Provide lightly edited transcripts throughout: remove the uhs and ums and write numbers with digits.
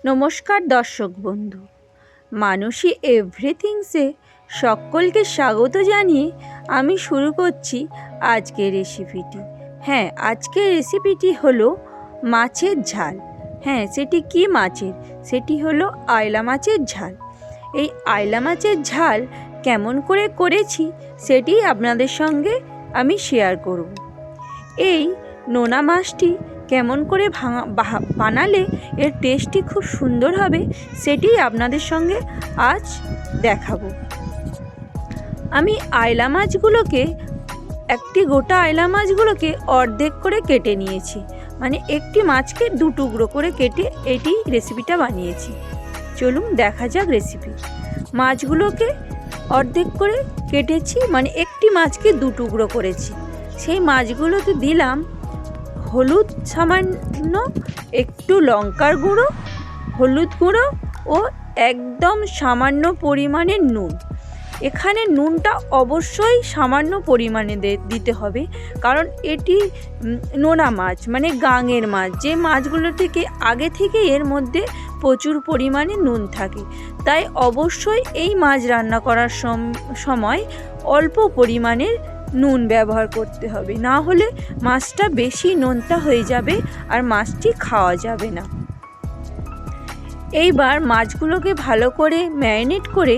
নমস্কার দর্শক বন্ধু, মানসী এভরিথিংসে সকলকে স্বাগত জানিয়ে আমি শুরু করছি আজকের রেসিপিটি। হ্যাঁ, আজকের রেসিপিটি হলো মাছের ঝাল। হ্যাঁ, সেটি কি মাছের? সেটি হলো আয়লা মাছের ঝাল। এই আয়লা মাছের ঝাল কেমন করে করেছি সেটি আপনাদের সঙ্গে আমি শেয়ার করব। এই নোনা মাছটি কেমন করে বানালে এর টেস্টটি খুব সুন্দর হবে সেটি আপনাদের সঙ্গে আজ দেখাবো। আমি আয়লা মাছগুলোকে গোটা আয়লা মাছগুলোকে অর্ধেক করে কেটে নিয়েছি, মানে একটি মাছকে দু টুকরো করে কেটে এটি রেসিপিটা বানিয়েছি। চলুন দেখা যাক রেসিপি। মাছগুলোকে অর্ধেক করে কেটেছি, মানে একটি মাছকে দু টুকরো করেছি। সেই মাছগুলোতে দিলাম হলুদ সামান্য, একটু লঙ্কার গুঁড়ো, হলুদ গুঁড়ো ও একদম সামান্য পরিমাণের নুন। এখানে নুনটা অবশ্যই সামান্য পরিমাণে দিতে হবে, কারণ এটি নোনা মাছ, মানে গাঙের মাছ। যে মাছগুলো থেকে আগে থেকে এর মধ্যে প্রচুর পরিমাণে নুন থাকে, তাই অবশ্যই এই মাছ রান্না করার সময় অল্প পরিমাণের নুন ব্যবহার করতে হবে, না হলে মাছটা বেশি নোনতা হয়ে যাবে আর মাছটি খাওয়া যাবে না। এইবার মাছগুলোকে ভালো করে ম্যারিনেট করে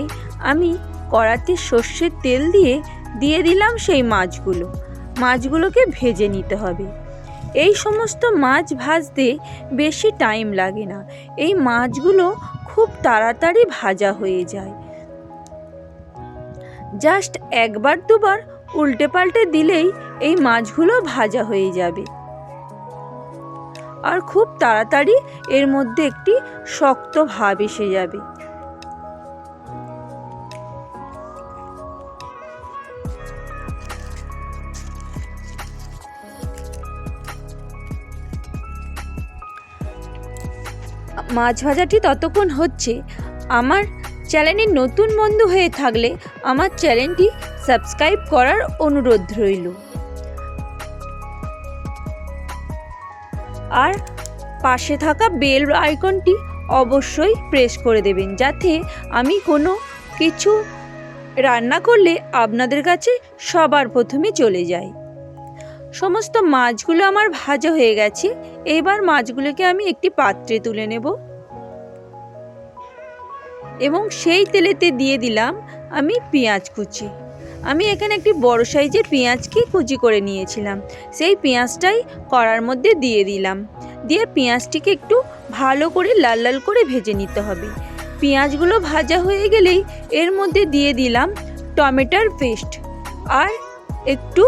আমি কড়াতে সর্ষের তেল দিয়ে দিলাম সেই মাছগুলোকে ভেজে নিতে হবে। এই সমস্ত মাছ ভাজতে বেশি টাইম লাগে না, এই মাছগুলো খুব তাড়াতাড়ি ভাজা হয়ে যায়। জাস্ট একবার দুবার উল্টে পাল্টে দিলেই এই মাছগুলো ভাজা হয়ে যাবে, আর খুব তাড়াতাড়ি এর মধ্যে একটি শক্ত ভাব এসে যাবে। মাছ ভাজাটি ততক্ষণ হচ্ছে। আমার চ্যানেলে নতুন বন্ধু হয়ে থাকলে আমার চ্যানেলটি সাবস্ক্রাইব করার অনুরোধ রইল, আর পাশে থাকা বেল আইকনটি অবশ্যই প্রেস করে দেবেন, যাতে আমি কোনো কিছু রান্না করলে আপনাদের কাছে সবার প্রথমে চলে যায়। সমস্ত মাছগুলো আমার ভাজা হয়ে গেছে। এবার মাছগুলোকে আমি একটি পাত্রে তুলে নেব এবং সেই তেলেতে দিয়ে দিলাম আমি পেঁয়াজ কুচি। আমি এখানে একটি বড় সাইজের পেঁয়াজকে কুচি করে নিয়েছিলাম, সেই পেঁয়াজটাই কড়ার মধ্যে দিয়ে দিলাম। দিয়ে পেঁয়াজটিকে একটু ভালো করে লাল লাল করে ভেজে নিতে হবে। পেঁয়াজগুলো ভাজা হয়ে গেলেই এর মধ্যে দিয়ে দিলাম টমেটোর পেস্ট আর একটু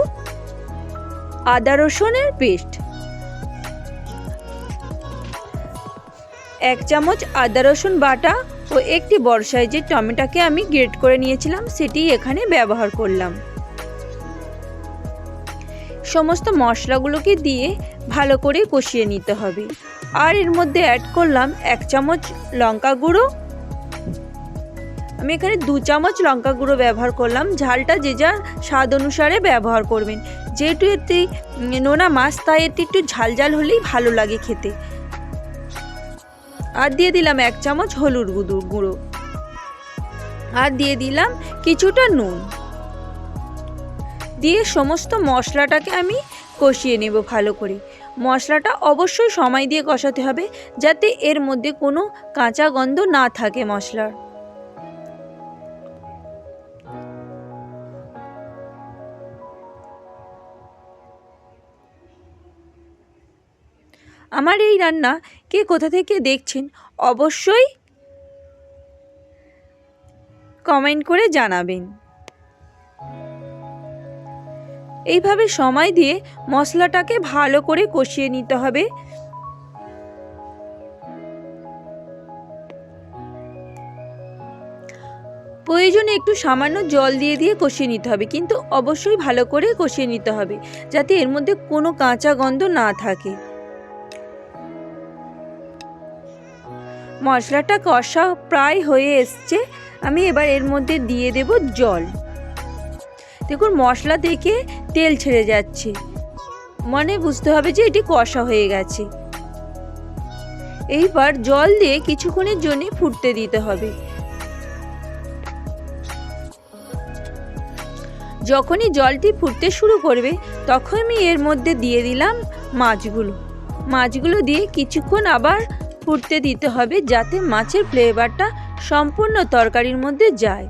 আদা রসুনের পেস্ট। 1 চামচ আদা রসুন বাটা ও একটি বড় সাইজের টমেটোকে আমি গ্রেট করে নিয়েছিলাম, সেটি এখানে ব্যবহার করলাম। সমস্ত মশলাগুলোকে দিয়ে ভালো করে কষিয়ে নিতে হবে। আর এর মধ্যে অ্যাড করলাম 1 চামচ লঙ্কা গুঁড়ো। আমি এখানে 2 চামচ লঙ্কা গুঁড়ো ব্যবহার করলাম। ঝালটা যে যার স্বাদ অনুসারে ব্যবহার করবেন, যেহেতু এতে নোনা মাছ তাই এতে একটু ঝাল ঝাল হলেই ভালো লাগে খেতে। আর দিয়ে দিলাম 1 চামচ হলুদ গুঁড়ো, আর দিয়ে দিলাম কিছুটা নুন। দিয়ে সমস্ত মশলাটাকে আমি কষিয়ে নেব ভালো করে। মশলাটা অবশ্যই সময় দিয়ে কষাতে হবে, যাতে এর মধ্যে কোনো কাঁচা গন্ধ না থাকে মশলার। আমার এই রান্না কে কোথা থেকে দেখছেন অবশ্যই কমেন্ট করে জানাবেন। এইভাবে সময় দিয়ে মশলাটাকে ভালো করে কষিয়ে নিতে হবে। প্রয়োজনে একটু সামান্য জল দিয়ে কষিয়ে নিতে হবে, কিন্তু অবশ্যই ভালো করে কষিয়ে নিতে হবে, যাতে এর মধ্যে কোনো কাঁচা গন্ধ না থাকে। মশলাটা কষা প্রায় হয়ে এসছে। আমি এবার এর মধ্যে দিয়ে দেব জল। দেখুন মশলা থেকে তেল ছেড়ে যাচ্ছে, মানে বুঝতে হবে যে এটি কষা হয়ে গেছে। এইবার জল দিয়ে কিছুক্ষণের জন্য ফুটতে দিতে হবে। যখনই জলটি ফুটতে শুরু করবে তখন আমি এর মধ্যে দিয়ে দিলাম মাছগুলো দিয়ে কিছুক্ষণ আবার ফুটতে দিতে হবে, যাতে মাছের ফ্লেভারটা সম্পূর্ণ তরকারির মধ্যে যায়।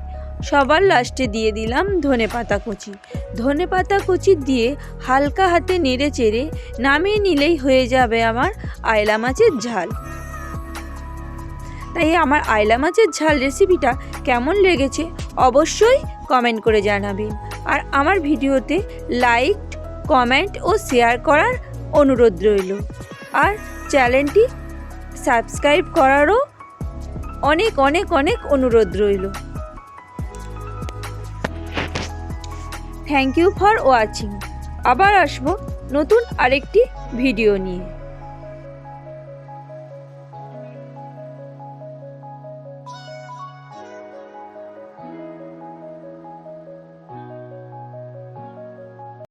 সবার লাস্টে দিয়ে দিলাম ধনেপাতা কুচি দিয়ে হালকা হাতে নেড়ে চেড়ে নামিয়ে নিলেই হয়ে যাবে আমার আয়লা মাছের ঝাল। তাই আমার আয়লা মাছের ঝাল রেসিপিটা কেমন লেগেছে অবশ্যই কমেন্ট করে জানাবেন। আর আমার ভিডিওতে লাইক, কমেন্ট ও শেয়ার করার অনুরোধ রইল। আর চ্যানেলটি সাবস্ক্রাইব করারও অনেক অনেক অনেক অনুরোধ রইল। Thank you for watching. আবার আসবো নতুন আরেকটি ভিডিও নিয়ে।